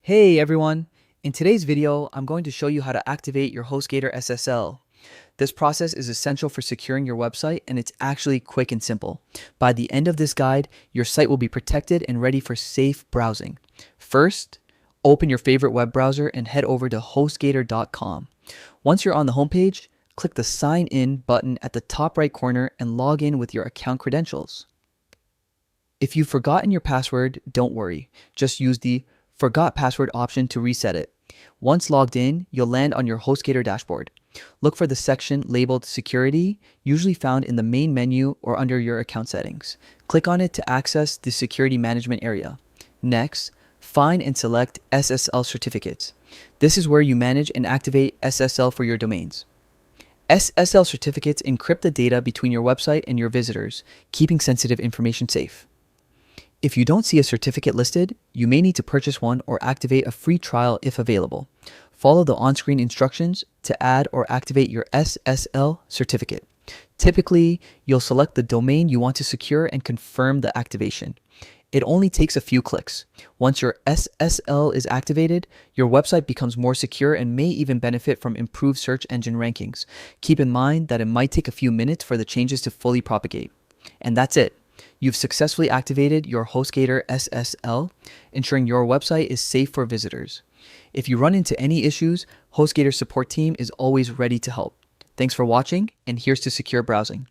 Hey everyone! In today's video, I'm going to show you how to activate your Hostgator SSL. This process is essential for securing your website, and it's actually quick and simple. By the end of this guide, your site will be protected and ready for safe browsing. First, open your favorite web browser and head over to hostgator.com. Once you're on the homepage, click the Sign In button at the top right corner and log in with your account credentials. If you've forgotten your password, don't worry. Just use the Forgot Password option to reset it. Once logged in, you'll land on your Hostgator dashboard. Look for the section labeled Security, usually found in the main menu or under your account settings. Click on it to access the Security Management area. Next, find and select SSL certificates. This is where you manage and activate SSL for your domains. SSL certificates encrypt the data between your website and your visitors, keeping sensitive information safe. If you don't see a certificate listed, you may need to purchase one or activate a free trial if available. Follow the on-screen instructions to add or activate your SSL certificate. Typically, you'll select the domain you want to secure and confirm the activation. It only takes a few clicks. Once your SSL is activated, your website becomes more secure and may even benefit from improved search engine rankings. Keep in mind that it might take a few minutes for the changes to fully propagate. And that's it. You've successfully activated your Hostgator SSL, ensuring your website is safe for visitors. If you run into any issues, Hostgator's support team is always ready to help. Thanks for watching, and here's to secure browsing.